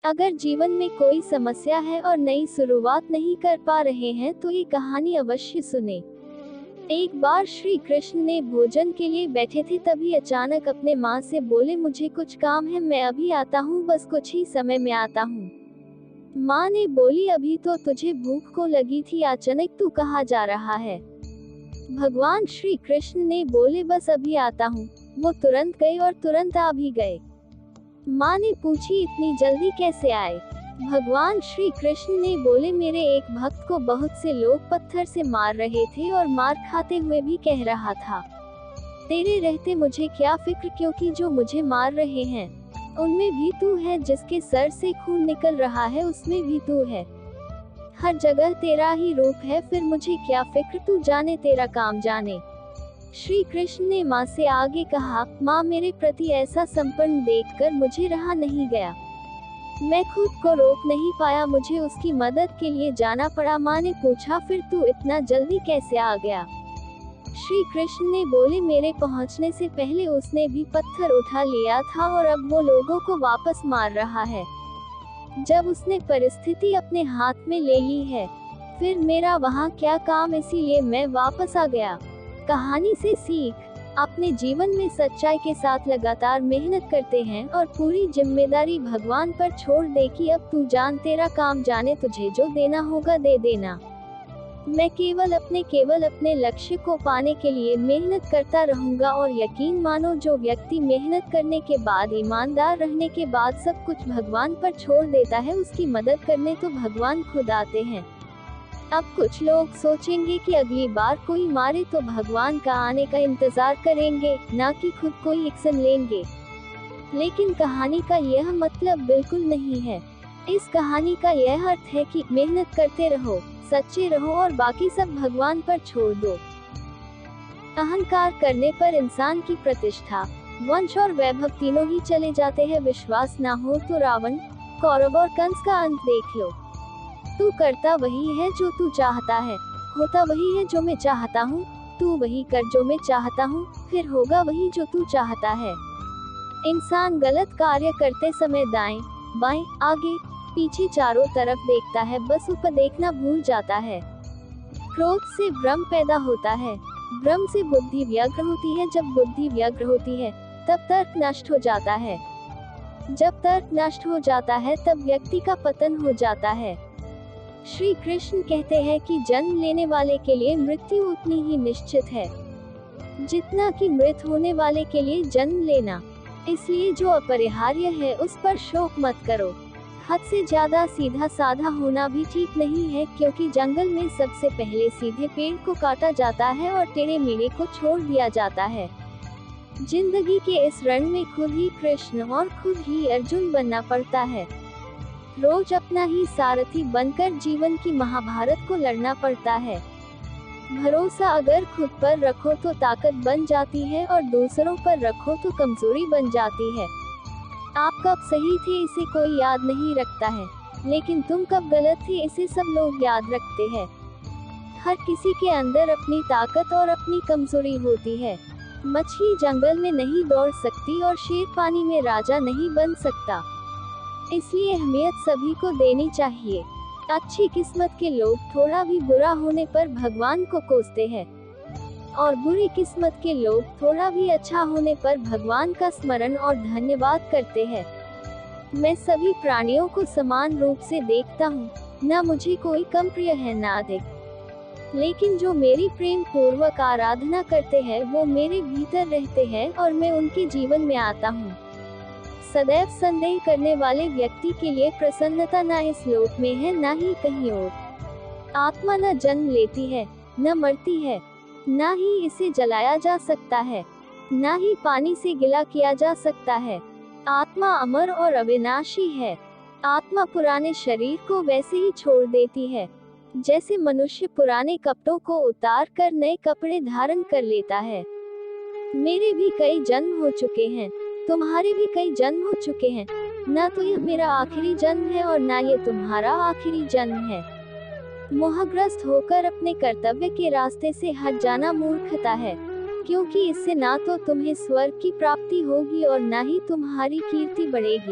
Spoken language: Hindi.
अगर जीवन में कोई समस्या है और नई शुरुआत नहीं कर पा रहे हैं तो ये कहानी अवश्य सुने। एक बार श्री कृष्ण ने भोजन के लिए बैठे थे, तभी अचानक अपने माँ से बोले, मुझे कुछ काम है, मैं अभी आता हूँ, बस कुछ ही समय में आता हूँ। माँ ने बोली, अभी तो तुझे भूख को लगी थी, अचानक तू कहाँ जा रहा है? भगवान श्री कृष्ण ने बोले, बस अभी आता हूँ। वो तुरंत गए और तुरंत आ भी गए। माँ ने पूछी, इतनी जल्दी कैसे आए? भगवान श्री कृष्ण ने बोले, मेरे एक भक्त को बहुत से लोग पत्थर से मार रहे थे और मार खाते हुए भी कह रहा था, तेरे रहते मुझे क्या फिक्र, क्योंकि जो मुझे मार रहे हैं उनमें भी तू है, जिसके सर से खून निकल रहा है उसमें भी तू है। हर जगह तेरा ही रूप है, फिर मुझे क्या फिक्र, तू जाने तेरा काम जाने। श्री कृष्ण ने माँ से आगे कहा, माँ मेरे प्रति ऐसा समर्पण देखकर मुझे रहा नहीं गया, मैं खुद को रोक नहीं पाया, मुझे उसकी मदद के लिए जाना पड़ा। माँ ने पूछा, फिर तू इतना जल्दी कैसे आ गया? श्री कृष्ण ने बोले, मेरे पहुँचने से पहले उसने भी पत्थर उठा लिया था और अब वो लोगों को वापस मार रहा है। जब उसने परिस्थिति अपने हाथ में ले ली है, फिर मेरा वहाँ क्या काम, इसीलिए मैं वापस आ गया। कहानी से सीख, अपने जीवन में सच्चाई के साथ लगातार मेहनत करते हैं और पूरी जिम्मेदारी भगवान पर छोड़ दे कि अब तू जान, तेरा काम जाने, तुझे जो देना होगा दे देना। मैं केवल अपने लक्ष्य को पाने के लिए मेहनत करता रहूंगा, और यकीन मानो, जो व्यक्ति मेहनत करने के बाद, ईमानदार रहने के बाद सब कुछ भगवान पर छोड़ देता है, उसकी मदद करने तो भगवान खुद आते हैं। अब कुछ लोग सोचेंगे कि अगली बार कोई मारे तो भगवान का आने का इंतजार करेंगे, ना कि खुद कोई एक्शन लेंगे। लेकिन कहानी का यह मतलब बिल्कुल नहीं है। इस कहानी का यह अर्थ है कि मेहनत करते रहो, सच्चे रहो और बाकी सब भगवान पर छोड़ दो। अहंकार करने पर इंसान की प्रतिष्ठा, वंश और वैभव तीनों ही चले जाते हैं। विश्वास ना हो तो रावण, कौरव और कंस का अंत देख लो। तू करता वही है जो तू चाहता है, होता वही है जो मैं चाहता हूँ। तू वही कर जो मैं चाहता हूँ, फिर होगा वही जो तू चाहता है। इंसान गलत कार्य करते समय दाएं, बाएं, आगे, पीछे चारों तरफ देखता है, बस ऊपर देखना भूल जाता है। क्रोध से भ्रम पैदा होता है, भ्रम से बुद्धि व्यग्र होती है, जब बुद्धि व्यग्र होती है तब तर्क नष्ट हो जाता है, जब तर्क नष्ट हो जाता है तब व्यक्ति का पतन हो जाता है। श्री कृष्ण कहते हैं कि जन्म लेने वाले के लिए मृत्यु उतनी ही निश्चित है जितना कि मृत होने वाले के लिए जन्म लेना। इसलिए जो अपरिहार्य है उस पर शोक मत करो। हद से ज्यादा सीधा साधा होना भी ठीक नहीं है, क्योंकि जंगल में सबसे पहले सीधे पेड़ को काटा जाता है और टेढ़े मेढ़े को छोड़ दिया जाता है। जिंदगी के इस रण में खुद ही कृष्ण और खुद ही अर्जुन बनना पड़ता है। रोज अपना ही सारथी बनकर जीवन की महाभारत को लड़ना पड़ता है। भरोसा अगर खुद पर रखो तो ताकत बन जाती है, और दूसरों पर रखो तो कमजोरी बन जाती है। आप कब सही थे इसे कोई याद नहीं रखता है, लेकिन तुम कब गलत थे इसे सब लोग याद रखते हैं। हर किसी के अंदर अपनी ताकत और अपनी कमजोरी होती है। मछली जंगल में नहीं दौड़ सकती और शेर पानी में राजा नहीं बन सकता। इसलिए अहमियत सभी को देनी चाहिए। अच्छी किस्मत के लोग थोड़ा भी बुरा होने पर भगवान को कोसते हैं, और बुरी किस्मत के लोग थोड़ा भी अच्छा होने पर भगवान का स्मरण और धन्यवाद करते हैं। मैं सभी प्राणियों को समान रूप से देखता हूँ, न मुझे कोई कम प्रिय है न अधिक। लेकिन जो मेरी प्रेम पूर्वक आराधना करते हैं वो मेरे भीतर रहते हैं और मैं उनके जीवन में आता हूँ। सदैव संदेह करने वाले व्यक्ति के लिए प्रसन्नता न इस लोक में है न ही कहीं और। आत्मा न जन्म लेती है, न मरती है, न ही इसे जलाया जा सकता है, न ही पानी से गिला किया जा सकता है। आत्मा अमर और अविनाशी है। आत्मा पुराने शरीर को वैसे ही छोड़ देती है जैसे मनुष्य पुराने कपड़ों को उतार कर नए कपड़े धारण कर लेता है। मेरे भी कई जन्म हो चुके हैं, तुम्हारे भी कई जन्म हो चुके हैं। ना तो यह मेरा आखिरी जन्म है और ना ये तुम्हारा आखिरी जन्म है। मोहग्रस्त होकर अपने कर्तव्य के रास्ते से हट जाना मूर्खता है, क्योंकि इससे ना तो तुम्हें स्वर्ग की प्राप्ति होगी और ना ही तुम्हारी कीर्ति बढ़ेगी।